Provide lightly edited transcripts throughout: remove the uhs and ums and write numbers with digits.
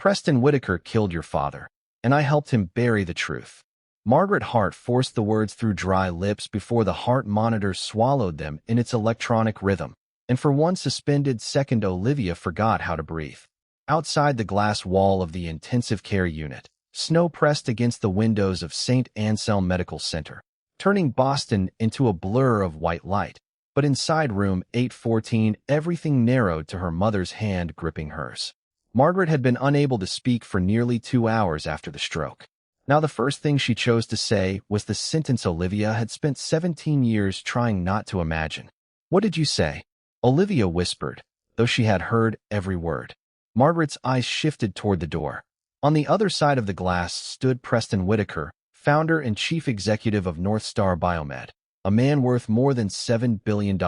Preston Whitaker killed your father, and I helped him bury the truth. Margaret Hart forced the words through dry lips before the heart monitor swallowed them in its electronic rhythm, and for one suspended second Olivia forgot how to breathe. Outside the glass wall of the intensive care unit, snow pressed against the windows of St. Anselm Medical Center, turning Boston into a blur of white light. But inside room 814, everything narrowed to her mother's hand gripping hers. Margaret had been unable to speak for nearly 2 hours after the stroke. Now the first thing she chose to say was the sentence Olivia had spent 17 years trying not to imagine. "What did you say?" Olivia whispered, though she had heard every word. Margaret's eyes shifted toward the door. On the other side of the glass stood Preston Whitaker, founder and chief executive of North Star Biomed, a man worth more than $7 billion,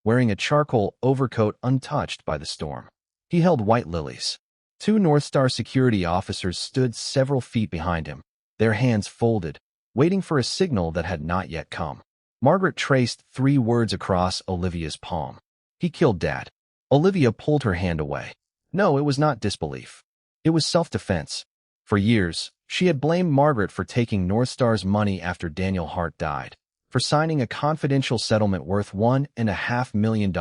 wearing a charcoal overcoat untouched by the storm. He held white lilies. 2 North Star security officers stood several feet behind him, their hands folded, waiting for a signal that had not yet come. Margaret traced 3 words across Olivia's palm. "He killed Dad." Olivia pulled her hand away. No, it was not disbelief. It was self-defense. For years, she had blamed Margaret for taking North Star's money after Daniel Hart died, for signing a confidential settlement worth $1.5 million,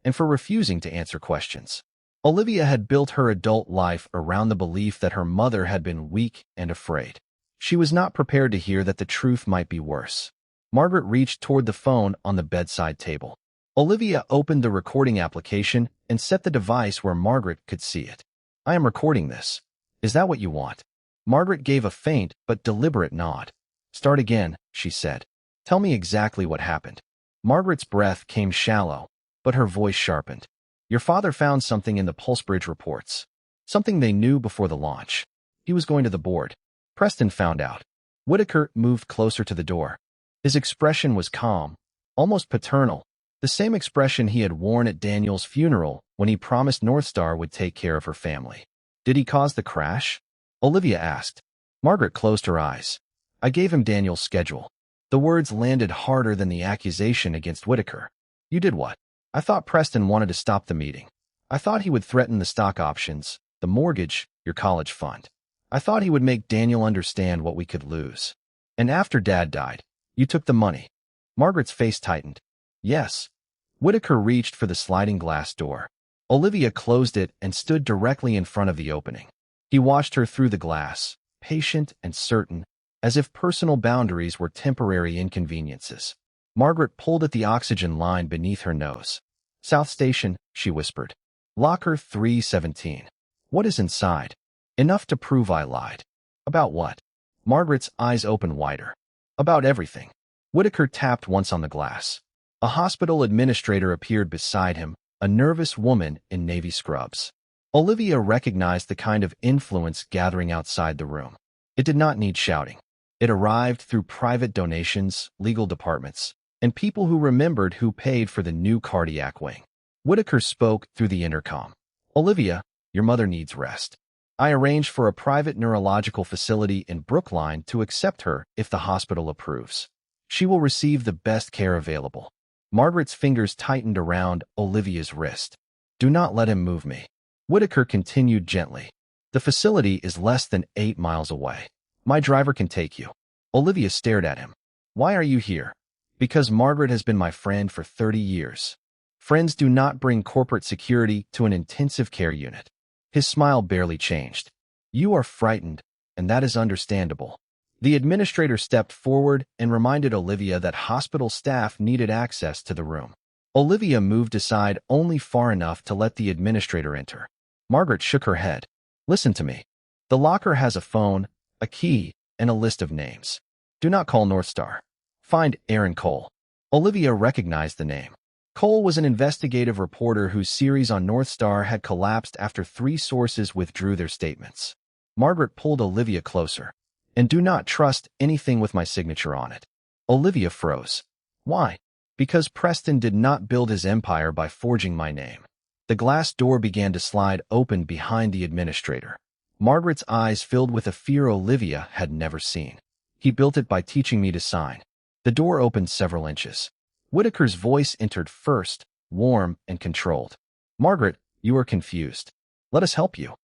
and for refusing to answer questions. Olivia had built her adult life around the belief that her mother had been weak and afraid. She was not prepared to hear that the truth might be worse. Margaret reached toward the phone on the bedside table. Olivia opened the recording application and set the device where Margaret could see it. "I am recording this. Is that what you want?" Margaret gave a faint but deliberate nod. "Start again," she said. "Tell me exactly what happened." Margaret's breath came shallow, but her voice sharpened. "Your father found something in the Pulsebridge reports. Something they knew before the launch. He was going to the board. Preston found out." Whitaker moved closer to the door. His expression was calm, almost paternal, the same expression he had worn at Daniel's funeral when he promised North Star would take care of her family. "Did he cause the crash?" Olivia asked. Margaret closed her eyes. "I gave him Daniel's schedule." The words landed harder than the accusation against Whitaker. "You did what?" "I thought Preston wanted to stop the meeting. I thought he would threaten the stock options, the mortgage, your college fund. I thought he would make Daniel understand what we could lose. And after Dad died, you took the money." Margaret's face tightened. "Yes." Whitaker reached for the sliding glass door. Olivia closed it and stood directly in front of the opening. He watched her through the glass, patient and certain, as if personal boundaries were temporary inconveniences. Margaret pulled at the oxygen line beneath her nose. "South Station," she whispered. "Locker 317. What is inside?" "Enough to prove I lied." "About what?" Margaret's eyes opened wider. "About everything." Whitaker tapped once on the glass. A hospital administrator appeared beside him, a nervous woman in navy scrubs. Olivia recognized the kind of influence gathering outside the room. It did not need shouting. It arrived through private donations, legal departments, and people who remembered who paid for the new cardiac wing. Whitaker spoke through the intercom. "Olivia, your mother needs rest. I arranged for a private neurological facility in Brookline to accept her if the hospital approves. She will receive the best care available." Margaret's fingers tightened around Olivia's wrist. "Do not let him move me." Whitaker continued gently. "The facility is less than 8 miles away. My driver can take you." Olivia stared at him. "Why are you here?" "Because Margaret has been my friend for 30 years. Friends do not bring corporate security to an intensive care unit." His smile barely changed. "You are frightened, and that is understandable." The administrator stepped forward and reminded Olivia that hospital staff needed access to the room. Olivia moved aside only far enough to let the administrator enter. Margaret shook her head. "Listen to me. The locker has a phone, a key, and a list of names. Do not call North Star. Find Aaron Cole." Olivia recognized the name. Cole was an investigative reporter whose series on North Star had collapsed after 3 sources withdrew their statements. Margaret pulled Olivia closer. "And do not trust anything with my signature on it." Olivia froze. "Why?" "Because Preston did not build his empire by forging my name." The glass door began to slide open behind the administrator. Margaret's eyes filled with a fear Olivia had never seen. "He built it by teaching me to sign." The door opened several inches. Whitaker's voice entered first, warm and controlled. "Margaret, you are confused. Let us help you."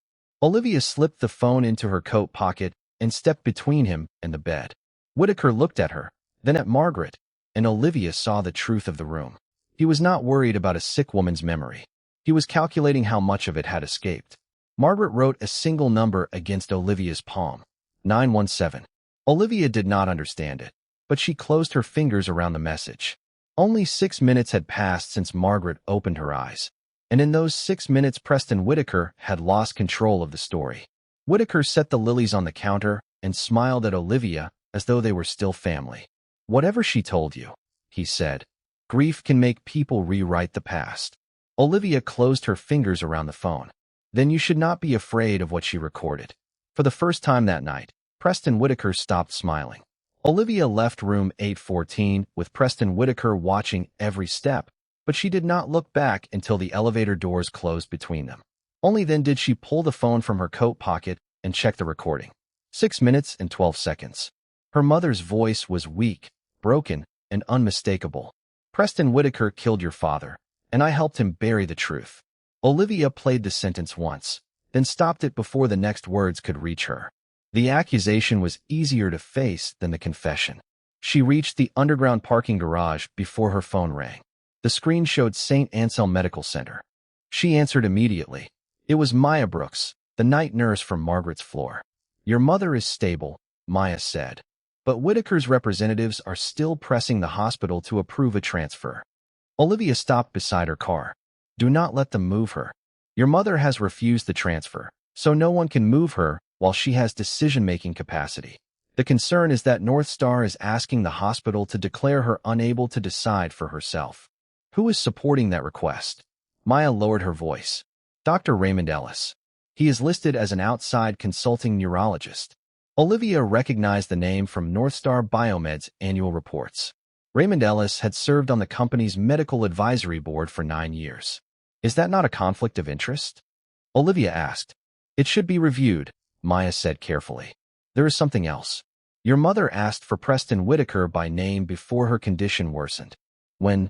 Olivia slipped the phone into her coat pocket and stepped between him and the bed. Whitaker looked at her, then at Margaret, and Olivia saw the truth of the room. He was not worried about a sick woman's memory. He was calculating how much of it had escaped. Margaret wrote a single number against Olivia's palm. 917. Olivia did not understand it, but she closed her fingers around the message. Only 6 minutes had passed since Margaret opened her eyes, and in those 6 minutes Preston Whitaker had lost control of the story. Whitaker set the lilies on the counter and smiled at Olivia as though they were still family. "Whatever she told you," he said, "grief can make people rewrite the past." Olivia closed her fingers around the phone. "Then you should not be afraid of what she recorded." For the first time that night, Preston Whitaker stopped smiling. Olivia left room 814 with Preston Whitaker watching every step, but she did not look back until the elevator doors closed between them. Only then did she pull the phone from her coat pocket and check the recording. 6 minutes and 12 seconds. Her mother's voice was weak, broken, and unmistakable. "Preston Whitaker killed your father, and I helped him bury the truth." Olivia played the sentence once, then stopped it before the next words could reach her. The accusation was easier to face than the confession. She reached the underground parking garage before her phone rang. The screen showed St. Anselm Medical Center. She answered immediately. It was Maya Brooks, the night nurse from Margaret's floor. "Your mother is stable," Maya said, "but Whitaker's representatives are still pressing the hospital to approve a transfer." Olivia stopped beside her car. "Do not let them move her. Your mother has refused the transfer, so no one can move her while she has decision-making capacity. The concern is that North Star is asking the hospital to declare her unable to decide for herself." "Who is supporting that request?" Maya lowered her voice. "Dr. Raymond Ellis. He is listed as an outside consulting neurologist." Olivia recognized the name from North Star Biomed's annual reports. Raymond Ellis had served on the company's medical advisory board for 9 years. "Is that not a conflict of interest?" Olivia asked. "It should be reviewed," Maya said carefully. "There is something else. Your mother asked for Preston Whitaker by name before her condition worsened. When?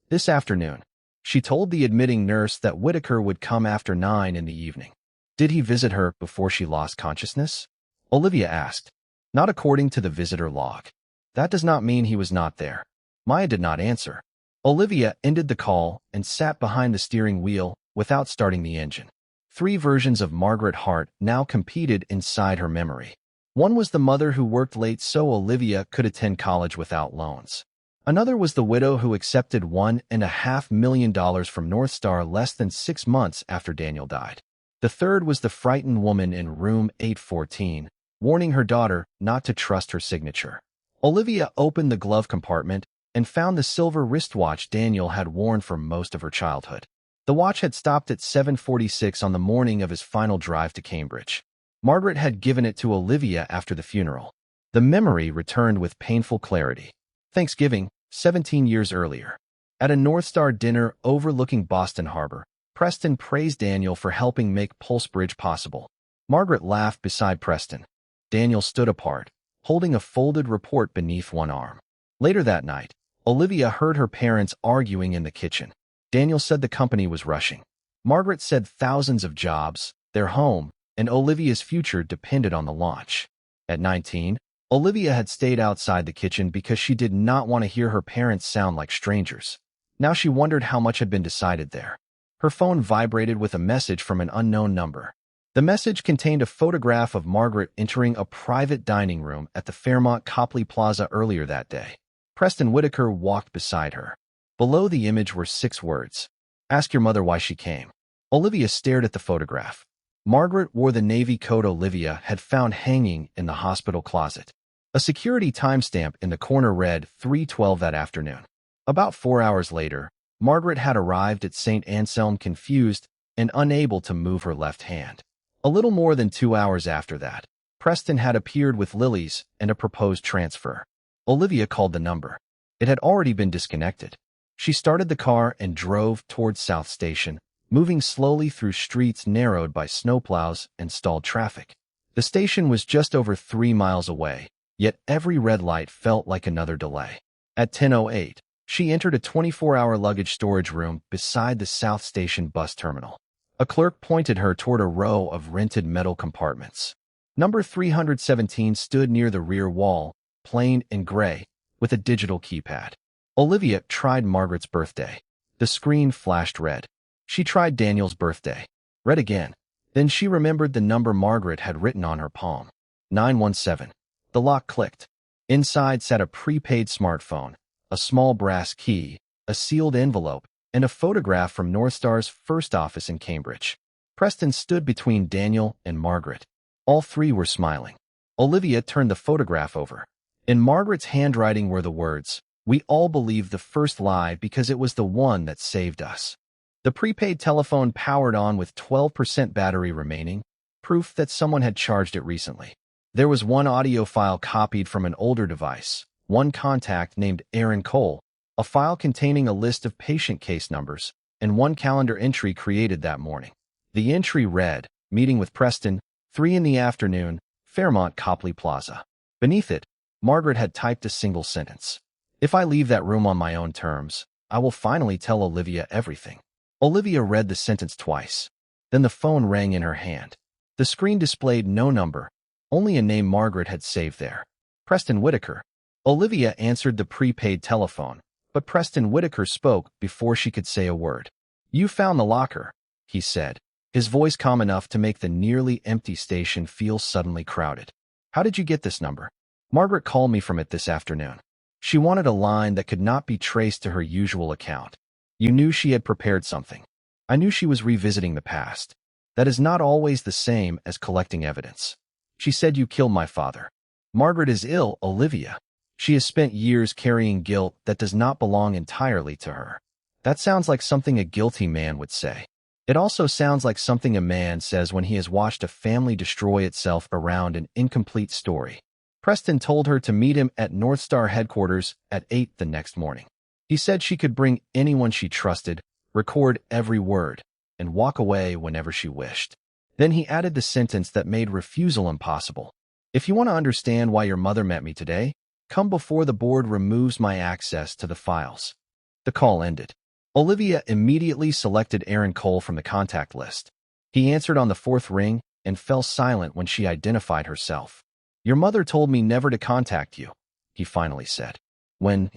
This afternoon. She told the admitting nurse that Whitaker would come after 9 in the evening. Did he visit her before she lost consciousness?" Olivia asked. "Not according to the visitor log. That does not mean he was not there." Maya did not answer. Olivia ended the call and sat behind the steering wheel without starting the engine. 3 versions of Margaret Hart now competed inside her memory. One was the mother who worked late so Olivia could attend college without loans. Another was the widow who accepted $1.5 million from North Star less than 6 months after Daniel died. The third was the frightened woman in room 814, warning her daughter not to trust her signature. Olivia opened the glove compartment and found the silver wristwatch Daniel had worn for most of her childhood. The watch had stopped at 7:46 on the morning of his final drive to Cambridge. Margaret had given it to Olivia after the funeral. The memory returned with painful clarity. Thanksgiving, 17 years earlier. At a North Star dinner overlooking Boston Harbor, Preston praised Daniel for helping make Pulse Bridge possible. Margaret laughed beside Preston. Daniel stood apart, holding a folded report beneath one arm. Later that night, Olivia heard her parents arguing in the kitchen. Daniel said the company was rushing. Margaret said thousands of jobs, their home, and Olivia's future depended on the launch. At 19, Olivia had stayed outside the kitchen because she did not want to hear her parents sound like strangers. Now she wondered how much had been decided there. Her phone vibrated with a message from an unknown number. The message contained a photograph of Margaret entering a private dining room at the Fairmont Copley Plaza earlier that day. Preston Whitaker walked beside her. Below the image were 6 words. "Ask your mother why she came." Olivia stared at the photograph. Margaret wore the navy coat Olivia had found hanging in the hospital closet. A security timestamp in the corner read 3:12 that afternoon. About 4 hours later, Margaret had arrived at St. Anselm confused and unable to move her left hand. A little more than 2 hours after that, Preston had appeared with lilies and a proposed transfer. Olivia called the number. It had already been disconnected. She started the car and drove towards South Station, moving slowly through streets narrowed by snowplows and stalled traffic. The station was just over 3 miles away, yet every red light felt like another delay. At 10:08, she entered a 24-hour luggage storage room beside the South Station bus terminal. A clerk pointed her toward a row of rented metal compartments. Number 317 stood near the rear wall, plain and gray, with a digital keypad. Olivia tried Margaret's birthday. The screen flashed red. She tried Daniel's birthday. Red again. Then she remembered the number Margaret had written on her palm. 917. The lock clicked. Inside sat a prepaid smartphone, a small brass key, a sealed envelope, and a photograph from Northstar's first office in Cambridge. Preston stood between Daniel and Margaret. All three were smiling. Olivia turned the photograph over. In Margaret's handwriting were the words, "We all believed the first lie because it was the one that saved us." The prepaid telephone powered on with 12% battery remaining, proof that someone had charged it recently. There was one audio file copied from an older device, one contact named Aaron Cole, a file containing a list of patient case numbers, and one calendar entry created that morning. The entry read, "Meeting with Preston, 3 in the afternoon, Fairmont Copley Plaza." Beneath it, Margaret had typed a single sentence. "If I leave that room on my own terms, I will finally tell Olivia everything." Olivia read the sentence twice. Then the phone rang in her hand. The screen displayed no number, only a name Margaret had saved there. Preston Whitaker. Olivia answered the prepaid telephone, but Preston Whitaker spoke before she could say a word. "You found the locker," he said, his voice calm enough to make the nearly empty station feel suddenly crowded. "How did you get this number?" "Margaret called me from it this afternoon. She wanted a line that could not be traced to her usual account. You knew she had prepared something. I knew she was revisiting the past. That is not always the same as collecting evidence. She said you killed my father. Margaret is ill, Olivia. She has spent years carrying guilt that does not belong entirely to her." That sounds like something a guilty man would say. It also sounds like something a man says when he has watched a family destroy itself around an incomplete story. Preston told her to meet him at Northstar headquarters at 8 the next morning. He said she could bring anyone she trusted, record every word, and walk away whenever she wished. Then he added the sentence that made refusal impossible. "If you want to understand why your mother met me today, come before the board removes my access to the files." The call ended. Olivia immediately selected Aaron Cole from the contact list. He answered on the fourth ring and fell silent when she identified herself. "Your mother told me never to contact you," he finally said. "When,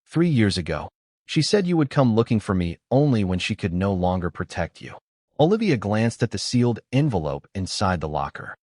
3 years ago, she said you would come looking for me only when she could no longer protect you." Olivia glanced at the sealed envelope inside the locker.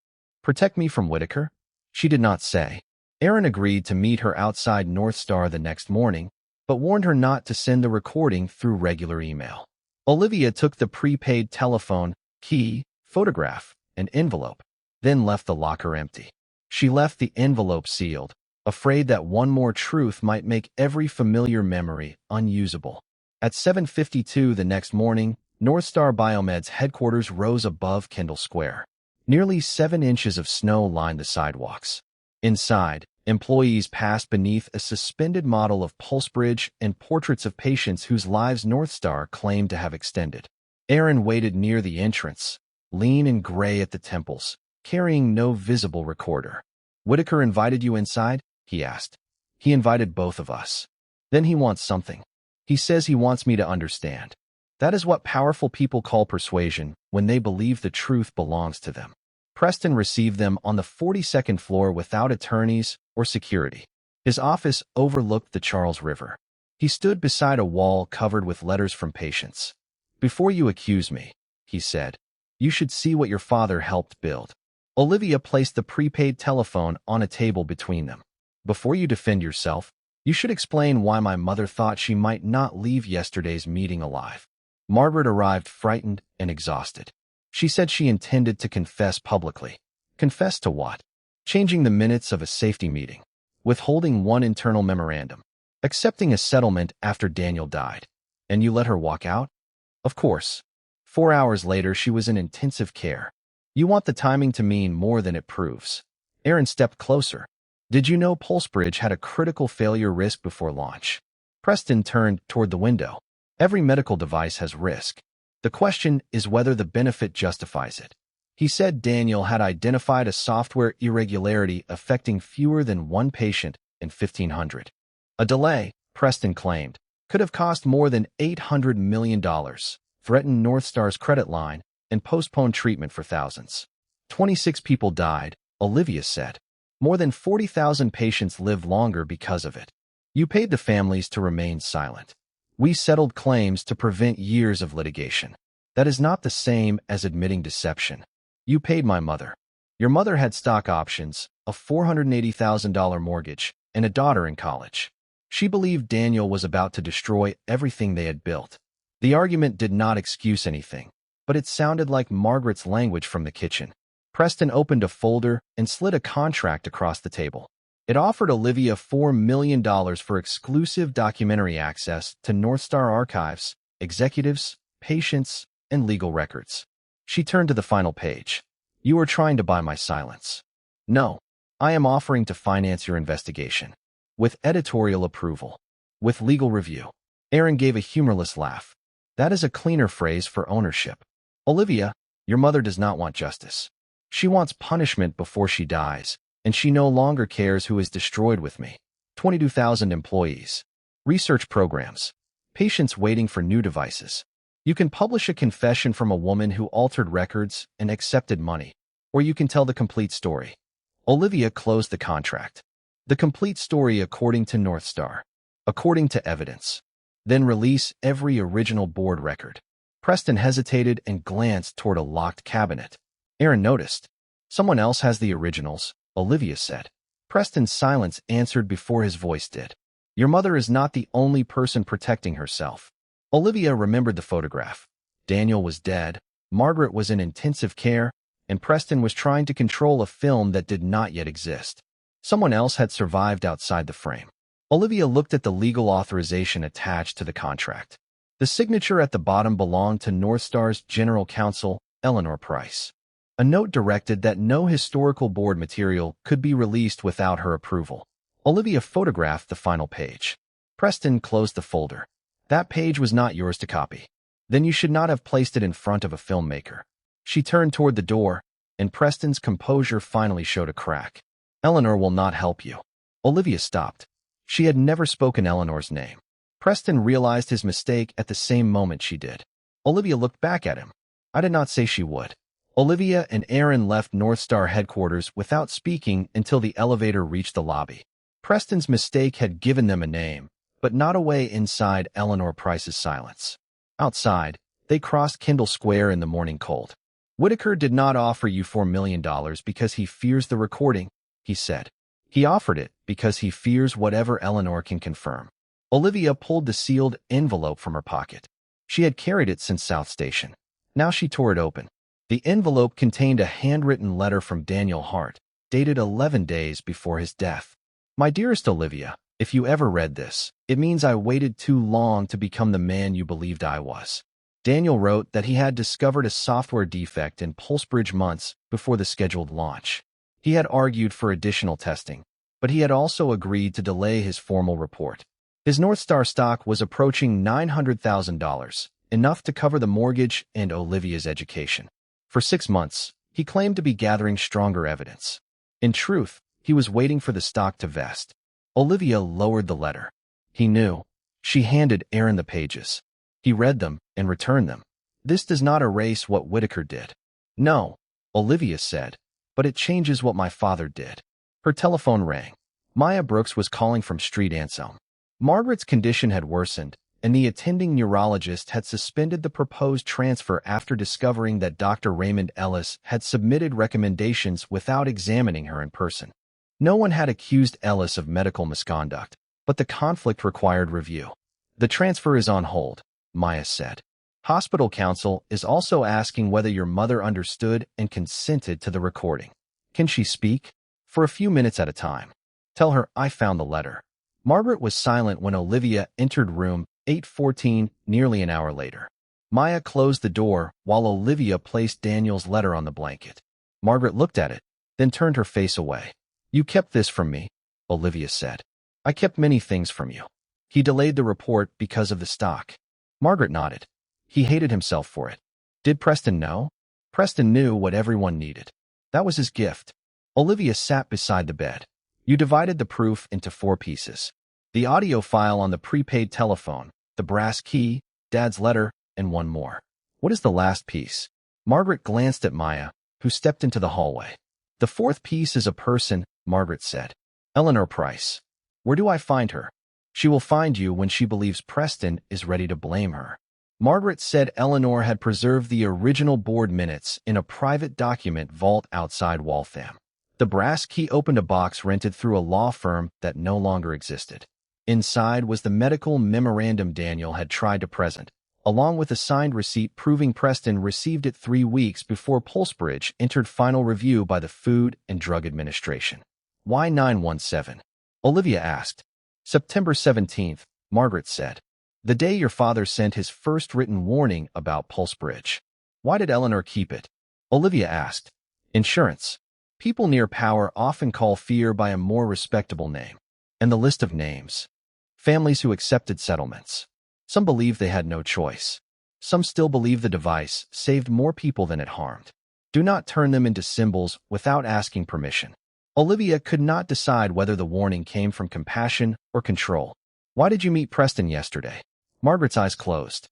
"Protect me from Whitaker?" She did not say. Aaron agreed to meet her outside Northstar the next morning, but warned her not to send the recording through regular email. Olivia took the prepaid telephone, key, photograph, and envelope, then left the locker empty. She left the envelope sealed, afraid that one more truth might make every familiar memory unusable. At 7:52 the next morning, Northstar Biomed's headquarters rose above Kendall Square. Nearly 7 inches of snow lined the sidewalks. Inside, employees passed beneath a suspended model of Pulse Bridge and portraits of patients whose lives Northstar claimed to have extended. Aaron waited near the entrance, lean and gray at the temples, carrying no visible recorder. "Whitaker invited you inside?" he asked. "He invited both of us. Then he wants something. He says he wants me to understand. That is what powerful people call persuasion when they believe the truth belongs to them." Preston received them on the 42nd floor without attorneys or security. His office overlooked the Charles River. He stood beside a wall covered with letters from patients. "Before you accuse me," he said, "you should see what your father helped build." Olivia placed the prepaid telephone on a table between them. "Before you defend yourself, you should explain why my mother thought she might not leave yesterday's meeting alive." Margaret arrived frightened and exhausted. She said she intended to confess publicly. Confess to what? Changing the minutes of a safety meeting, withholding one internal memorandum, accepting a settlement after Daniel died. And you let her walk out? Of course. 4 hours later, she was in intensive care. You want the timing to mean more than it proves. Aaron stepped closer. "Did you know Pulsebridge had a critical failure risk before launch?" Preston turned toward the window. "Every medical device has risk. The question is whether the benefit justifies it." He said Daniel had identified a software irregularity affecting fewer than one patient in 1,500. A delay, Preston claimed, could have cost more than $800 million, threatened Northstar's credit line, and postponed treatment for thousands. 26 people died, Olivia said. More than 40,000 patients lived longer because of it. You paid the families to remain silent. We settled claims to prevent years of litigation. That is not the same as admitting deception. You paid my mother. Your mother had stock options, a $480,000 mortgage, and a daughter in college. She believed Daniel was about to destroy everything they had built. The argument did not excuse anything, but it sounded like Margaret's language from the kitchen. Preston opened a folder and slid a contract across the table. It offered Olivia $4 million for exclusive documentary access to North Star archives, executives, patients, and legal records. She turned to the final page. You are trying to buy my silence. No, I am offering to finance your investigation. With editorial approval. With legal review. Aaron gave a humorless laugh. That is a cleaner phrase for ownership. Olivia, your mother does not want justice. She wants punishment before she dies, and she no longer cares who is destroyed with me. 22,000 employees. Research programs. Patients waiting for new devices. You can publish a confession from a woman who altered records and accepted money, or you can tell the complete story. Olivia closed the contract. The complete story according to North Star. According to evidence. Then release every original board record. Preston hesitated and glanced toward a locked cabinet. Aaron noticed. Someone else has the originals, Olivia said. Preston's silence answered before his voice did. Your mother is not the only person protecting herself. Olivia remembered the photograph. Daniel was dead, Margaret was in intensive care, and Preston was trying to control a film that did not yet exist. Someone else had survived outside the frame. Olivia looked at the legal authorization attached to the contract. The signature at the bottom belonged to North Star's general counsel, Eleanor Price. A note directed that no historical board material could be released without her approval. Olivia photographed the final page. Preston closed the folder. That page was not yours to copy. Then you should not have placed it in front of a filmmaker. She turned toward the door, and Preston's composure finally showed a crack. Eleanor will not help you. Olivia stopped. She had never spoken Eleanor's name. Preston realized his mistake at the same moment she did. Olivia looked back at him. I did not say she would. Olivia and Aaron left North Star headquarters without speaking until the elevator reached the lobby. Preston's mistake had given them a name, but not a way inside Eleanor Price's silence. Outside, they crossed Kendall Square in the morning cold. Whitaker did not offer you $4 million because he fears the recording, he said. He offered it because he fears whatever Eleanor can confirm. Olivia pulled the sealed envelope from her pocket. She had carried it since South Station. Now she tore it open. The envelope contained a handwritten letter from Daniel Hart, dated 11 days before his death. My dearest Olivia, if you ever read this, it means I waited too long to become the man you believed I was. Daniel wrote that he had discovered a software defect in Pulsebridge months before the scheduled launch. He had argued for additional testing, but he had also agreed to delay his formal report. His North Star stock was approaching $900,000, enough to cover the mortgage and Olivia's education. For 6 months, he claimed to be gathering stronger evidence. In truth, he was waiting for the stock to vest. Olivia lowered the letter. He knew. She handed Aaron the pages. He read them and returned them. This does not erase what Whitaker did. No, Olivia said, but it changes what my father did. Her telephone rang. Maya Brooks was calling from Street Anselm. Margaret's condition had worsened, and the attending neurologist had suspended the proposed transfer after discovering that Dr. Raymond Ellis had submitted recommendations without examining her in person. No one had accused Ellis of medical misconduct, but the conflict required review. The transfer is on hold, Maya said. Hospital counsel is also asking whether your mother understood and consented to the recording. Can she speak? For a few minutes at a time. Tell her I found the letter. Margaret was silent when Olivia entered room 814 nearly an hour later. Maya closed the door while Olivia placed Daniel's letter on the blanket. Margaret looked at it, then turned her face away. You kept this from me, Olivia said. I kept many things from you. He delayed the report because of the stock. Margaret nodded. He hated himself for it. Did Preston know? Preston knew what everyone needed. That was his gift. Olivia sat beside the bed. You divided the proof into 4 pieces. The audio file on the prepaid telephone, the brass key, Dad's letter, and one more. What is the last piece? Margaret glanced at Maya, who stepped into the hallway. The fourth piece is a person, Margaret said. Eleanor Price. Where do I find her? She will find you when she believes Preston is ready to blame her. Margaret said Eleanor had preserved the original board minutes in a private document vault outside Waltham. The brass key opened a box rented through a law firm that no longer existed. Inside was the medical memorandum Daniel had tried to present, along with a signed receipt proving Preston received it 3 weeks before Pulsebridge entered final review by the Food and Drug Administration. Why 917? Olivia asked. September 17th, Margaret said. The day your father sent his first written warning about Pulsebridge. Why did Eleanor keep it? Olivia asked. Insurance. People near power often call fear by a more respectable name. And the list of names. Families who accepted settlements. Some believed they had no choice. Some still believe the device saved more people than it harmed. Do not turn them into symbols without asking permission. Olivia could not decide whether the warning came from compassion or control. Why did you meet Preston yesterday? Margaret's eyes closed.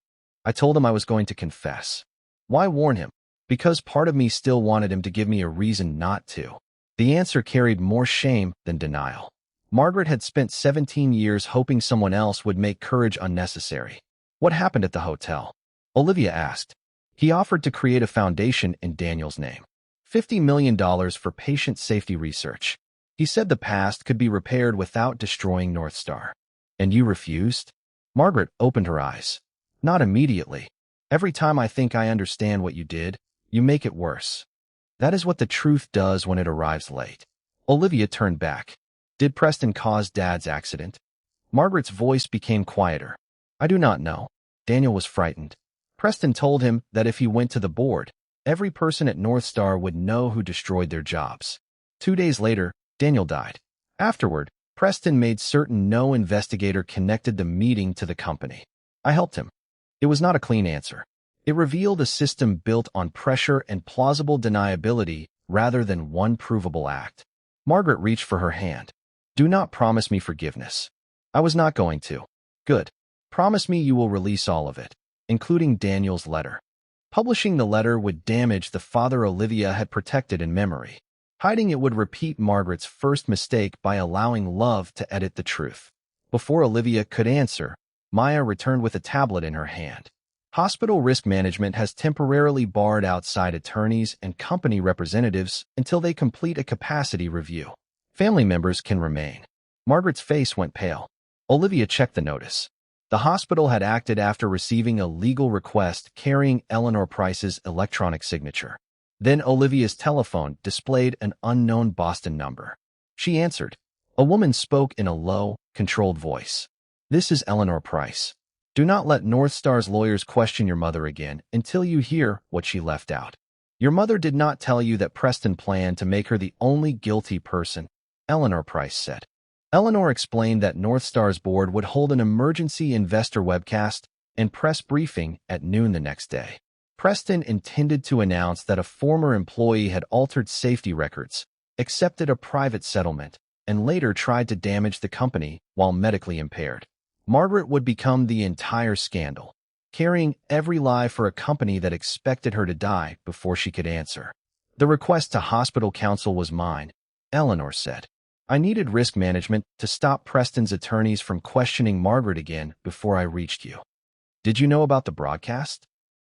I told him I was going to confess. Why warn him? Because part of me still wanted him to give me a reason not to. The answer carried more shame than denial. Margaret had spent 17 years hoping someone else would make courage unnecessary. What happened at the hotel? Olivia asked. He offered to create a foundation in Daniel's name. $50 million for patient safety research. He said the past could be repaired without destroying North Star. And you refused? Margaret opened her eyes. Not immediately. Every time I think I understand what you did, you make it worse. That is what the truth does when it arrives late. Olivia turned back. Did Preston cause Dad's accident? Margaret's voice became quieter. I do not know. Daniel was frightened. Preston told him that if he went to the board, every person at North Star would know who destroyed their jobs. 2 days later, Daniel died. Afterward, Preston made certain no investigator connected the meeting to the company. I helped him. It was not a clean answer. It revealed a system built on pressure and plausible deniability rather than one provable act. Margaret reached for her hand. Do not promise me forgiveness. I was not going to. Good. Promise me you will release all of it, including Daniel's letter. Publishing the letter would damage the father Olivia had protected in memory. Hiding it would repeat Margaret's first mistake by allowing love to edit the truth. Before Olivia could answer, Maya returned with a tablet in her hand. Hospital risk management has temporarily barred outside attorneys and company representatives until they complete a capacity review. Family members can remain. Margaret's face went pale. Olivia checked the notice. The hospital had acted after receiving a legal request carrying Eleanor Price's electronic signature. Then Olivia's telephone displayed an unknown Boston number. She answered. A woman spoke in a low, controlled voice. This is Eleanor Price. Do not let North Star's lawyers question your mother again until you hear what she left out. Your mother did not tell you that Preston planned to make her the only guilty person, Eleanor Price said. Eleanor explained that North Star's board would hold an emergency investor webcast and press briefing at noon the next day. Preston intended to announce that a former employee had altered safety records, accepted a private settlement, and later tried to damage the company while medically impaired. Margaret would become the entire scandal, carrying every lie for a company that expected her to die before she could answer. The request to hospital counsel was mine, Eleanor said. I needed risk management to stop Preston's attorneys from questioning Margaret again before I reached you. Did you know about the broadcast?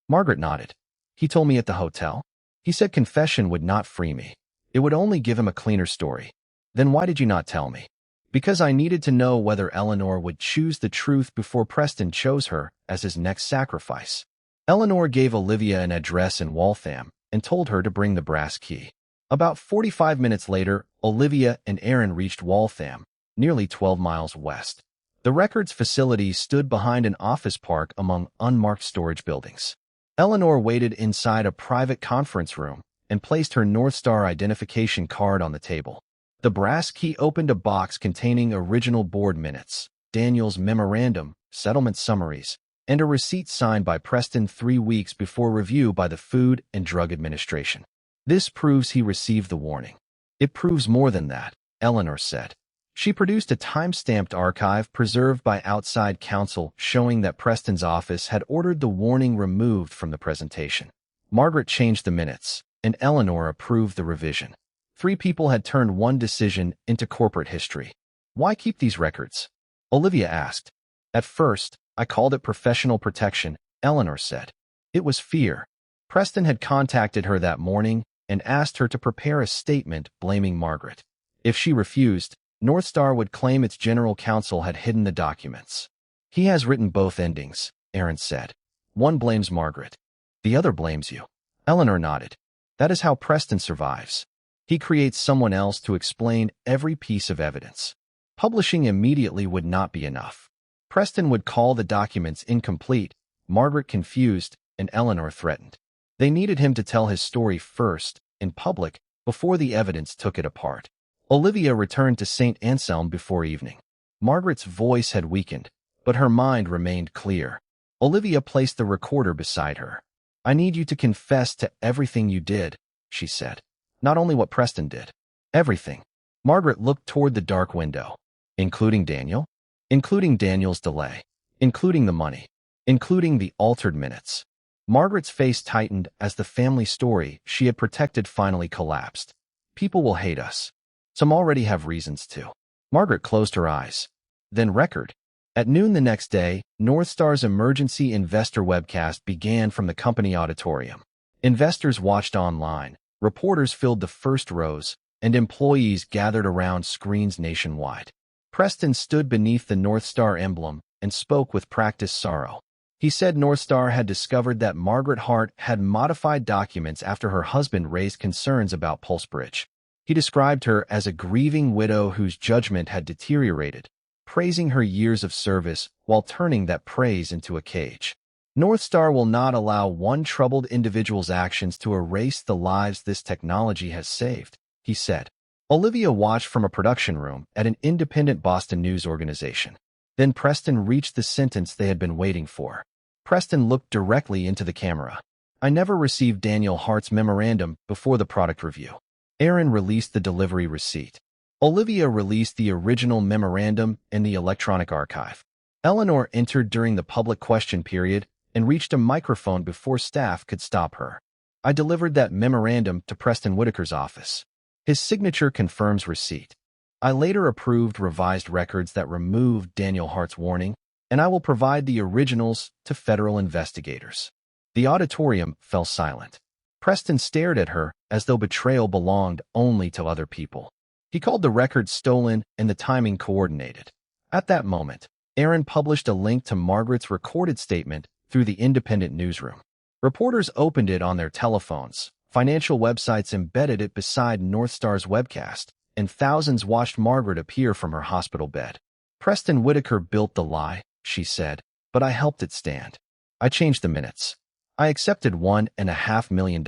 Margaret nodded. He told me at the hotel. He said confession would not free me. It would only give him a cleaner story. Then why did you not tell me? Because I needed to know whether Eleanor would choose the truth before Preston chose her as his next sacrifice. Eleanor gave Olivia an address in Waltham and told her to bring the brass key. About 45 minutes later, Olivia and Aaron reached Waltham, nearly 12 miles west. The records facility stood behind an office park among unmarked storage buildings. Eleanor waited inside a private conference room and placed her North Star identification card on the table. The brass key opened a box containing original board minutes, Daniel's memorandum, settlement summaries, and a receipt signed by Preston 3 weeks before review by the Food and Drug Administration. This proves he received the warning. It proves more than that, Eleanor said. She produced a time-stamped archive preserved by outside counsel showing that Preston's office had ordered the warning removed from the presentation. Margaret changed the minutes, and Eleanor approved the revision. 3 people had turned one decision into corporate history. Why keep these records? Olivia asked. At first, I called it professional protection, Eleanor said. It was fear. Preston had contacted her that morning and asked her to prepare a statement blaming Margaret. If she refused, Northstar would claim its general counsel had hidden the documents. He has written both endings, Aaron said. One blames Margaret. The other blames you. Eleanor nodded. That is how Preston survives. He creates someone else to explain every piece of evidence. Publishing immediately would not be enough. Preston would call the documents incomplete, Margaret confused, and Eleanor threatened. They needed him to tell his story first, in public, before the evidence took it apart. Olivia returned to St. Anselm before evening. Margaret's voice had weakened, but her mind remained clear. Olivia placed the recorder beside her. I need you to confess to everything you did, she said. Not only what Preston did. Everything. Margaret looked toward the dark window. Including Daniel? Including Daniel's delay. Including the money. Including the altered minutes. Margaret's face tightened as the family story she had protected finally collapsed. People will hate us. Some already have reasons to. Margaret closed her eyes. Then record. At noon the next day, Northstar's emergency investor webcast began from the company auditorium. Investors watched online, reporters filled the first rows, and employees gathered around screens nationwide. Preston stood beneath the Northstar emblem and spoke with practiced sorrow. He said Northstar had discovered that Margaret Hart had modified documents after her husband raised concerns about Pulsebridge. He described her as a grieving widow whose judgment had deteriorated, praising her years of service while turning that praise into a cage. Northstar will not allow one troubled individual's actions to erase the lives this technology has saved, he said. Olivia watched from a production room at an independent Boston news organization. Then Preston reached the sentence they had been waiting for. Preston looked directly into the camera. I never received Daniel Hart's memorandum before the product review. Aaron released the delivery receipt. Olivia released the original memorandum in the electronic archive. Eleanor entered during the public question period and reached a microphone before staff could stop her. I delivered that memorandum to Preston Whitaker's office. His signature confirms receipt. I later approved revised records that removed Daniel Hart's warning, and I will provide the originals to federal investigators. The auditorium fell silent. Preston stared at her as though betrayal belonged only to other people. He called the records stolen and the timing coordinated. At that moment, Aaron published a link to Margaret's recorded statement through the independent newsroom. Reporters opened it on their telephones, financial websites embedded it beside Northstar's webcast, and thousands watched Margaret appear from her hospital bed. Preston Whitaker built the lie, she said, but I helped it stand. I changed the minutes. I accepted $1.5 million.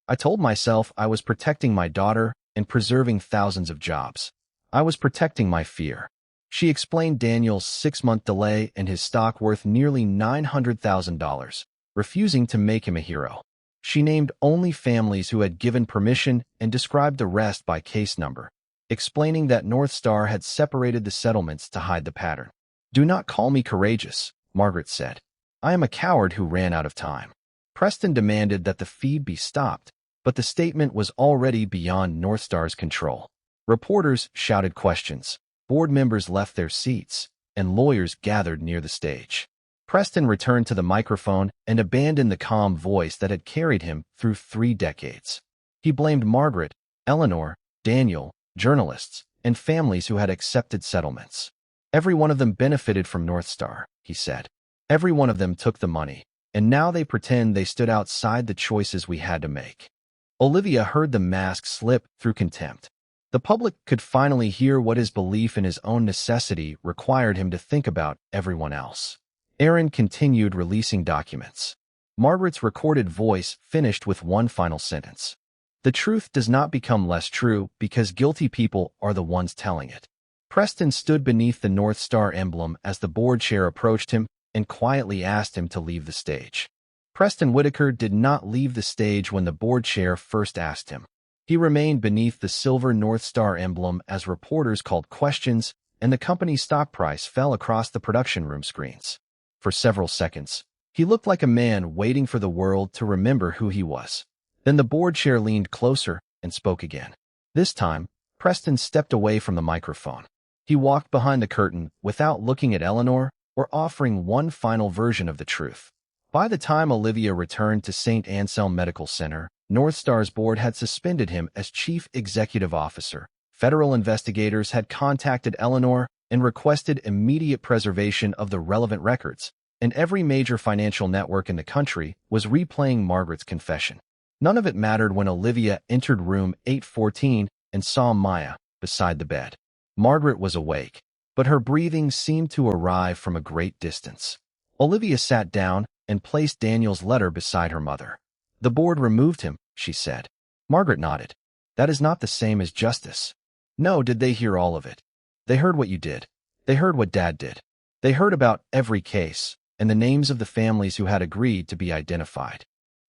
I told myself I was protecting my daughter and preserving thousands of jobs. I was protecting my fear. She explained Daniel's 6-month delay and his stock worth nearly $900,000, refusing to make him a hero. She named only families who had given permission and described the rest by case number, explaining that Northstar had separated the settlements to hide the pattern. Do not call me courageous, Margaret said. I am a coward who ran out of time. Preston demanded that the feed be stopped, but the statement was already beyond Northstar's control. Reporters shouted questions, board members left their seats, and lawyers gathered near the stage. Preston returned to the microphone and abandoned the calm voice that had carried him through 3 decades. He blamed Margaret, Eleanor, Daniel, journalists, and families who had accepted settlements. Every one of them benefited from Northstar, he said. Every one of them took the money, and now they pretend they stood outside the choices we had to make. Olivia heard the mask slip through contempt. The public could finally hear what his belief in his own necessity required him to think about everyone else. Aaron continued releasing documents. Margaret's recorded voice finished with one final sentence. The truth does not become less true because guilty people are the ones telling it. Preston stood beneath the Northstar emblem as the board chair approached him and quietly asked him to leave the stage. Preston Whitaker did not leave the stage when the board chair first asked him. He remained beneath the silver Northstar emblem as reporters called questions and the company's stock price fell across the production room screens. For several seconds, He looked like a man waiting for the world to remember who he was. Then the board chair leaned closer and spoke again. This time, Preston stepped away from the microphone. He walked behind the curtain without looking at Eleanor or offering one final version of the truth. By the time Olivia returned to St. Anselm Medical Center, North Star's board had suspended him as chief executive officer. Federal investigators had contacted Eleanor and requested immediate preservation of the relevant records, and every major financial network in the country was replaying Margaret's confession. None of it mattered when Olivia entered room 814 and saw Maya beside the bed. Margaret was awake, but her breathing seemed to arrive from a great distance. Olivia sat down and placed Daniel's letter beside her mother. "The board removed him," she said. Margaret nodded. "That is not the same as justice." "No, did they hear all of it? They heard what you did. They heard what Dad did. They heard about every case and the names of the families who had agreed to be identified."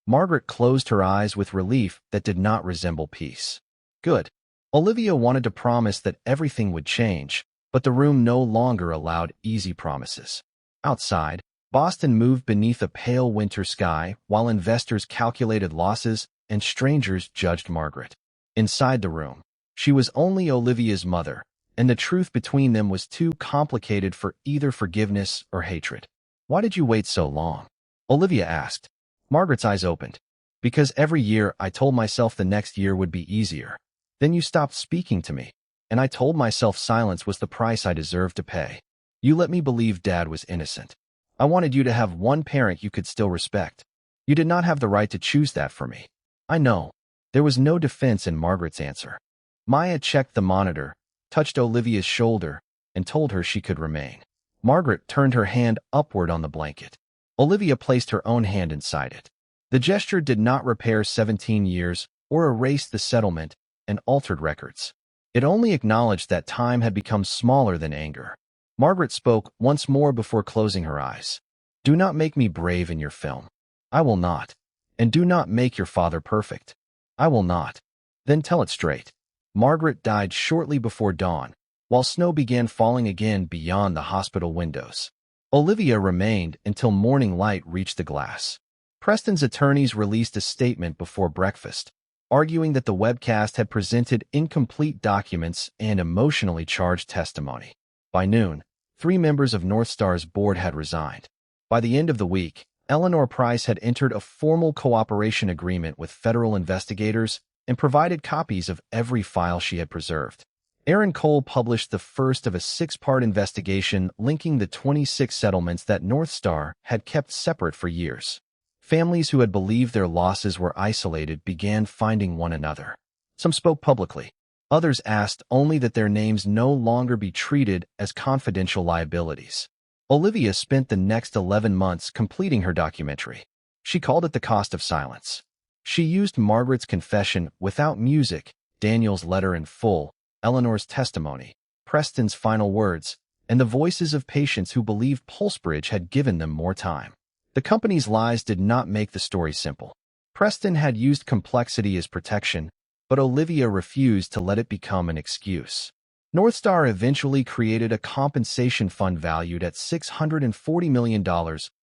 Margaret closed her eyes with relief that did not resemble peace. Good. Olivia wanted to promise that everything would change, but the room no longer allowed easy promises. Outside, Boston moved beneath a pale winter sky while investors calculated losses and strangers judged Margaret. Inside the room, she was only Olivia's mother, and the truth between them was too complicated for either forgiveness or hatred. "Why did you wait so long?" Olivia asked. Margaret's eyes opened. "Because every year I told myself the next year would be easier. Then you stopped speaking to me, and I told myself silence was the price I deserved to pay. You let me believe Dad was innocent. I wanted you to have one parent you could still respect. You did not have the right to choose that for me." "I know." There was no defense in Margaret's answer. Maya checked the monitor, touched Olivia's shoulder, and told her she could remain. Margaret turned her hand upward on the blanket. Olivia placed her own hand inside it. The gesture did not repair 17 years or erase the settlement and altered records. It only acknowledged that time had become smaller than anger. Margaret spoke once more before closing her eyes. "Do not make me brave in your film. I will not. And do not make your father perfect. I will not." "Then tell it straight." Margaret died shortly before dawn, while snow began falling again beyond the hospital windows. Olivia remained until morning light reached the glass. Preston's attorneys released a statement before breakfast, arguing that the webcast had presented incomplete documents and emotionally charged testimony. By noon, 3 members of North Star's board had resigned. By the end of the week, Eleanor Price had entered a formal cooperation agreement with federal investigators and provided copies of every file she had preserved. Aaron Cole published the first of a 6-part investigation linking the 26 settlements that North Star had kept separate for years. Families who had believed their losses were isolated began finding one another. Some spoke publicly. Others asked only that their names no longer be treated as confidential liabilities. Olivia spent the next 11 months completing her documentary. She called it The Cost of Silence. She used Margaret's confession without music, Daniel's letter in full, Eleanor's testimony, Preston's final words, and the voices of patients who believed Pulsebridge had given them more time. The company's lies did not make the story simple. Preston had used complexity as protection, but Olivia refused to let it become an excuse. North Star eventually created a compensation fund valued at $640 million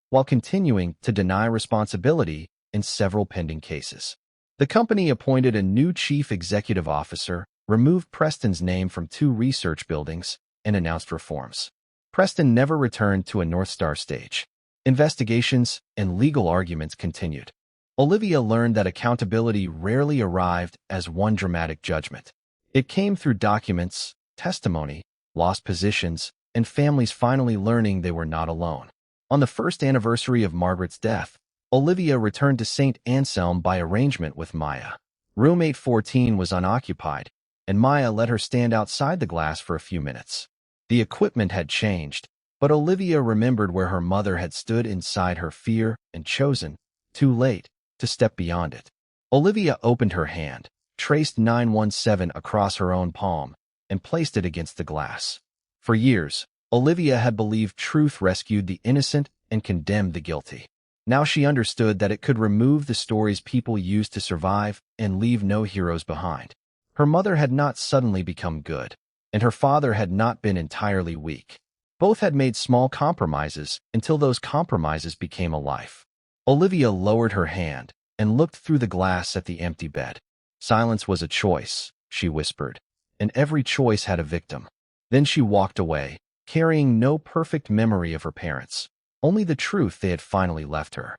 while continuing to deny responsibility in several pending cases. The company appointed a new chief executive officer, removed Preston's name from 2 research buildings, and announced reforms. Preston never returned to a North Star stage. Investigations and legal arguments continued. Olivia learned that accountability rarely arrived as one dramatic judgment. It came through documents, testimony, lost positions, and families finally learning they were not alone. On the first anniversary of Margaret's death, Olivia returned to St. Anselm by arrangement with Maya. Room 814 was unoccupied, and Maya let her stand outside the glass for a few minutes. The equipment had changed, but Olivia remembered where her mother had stood inside her fear and chosen, too late, to step beyond it. Olivia opened her hand, traced 917 across her own palm, and placed it against the glass. For years, Olivia had believed truth rescued the innocent and condemned the guilty. Now she understood that it could remove the stories people used to survive and leave no heroes behind. Her mother had not suddenly become good, and her father had not been entirely weak. Both had made small compromises until those compromises became a life. Olivia lowered her hand and looked through the glass at the empty bed. Silence was a choice, she whispered, and every choice had a victim. Then she walked away, carrying no perfect memory of her parents, only the truth they had finally left her.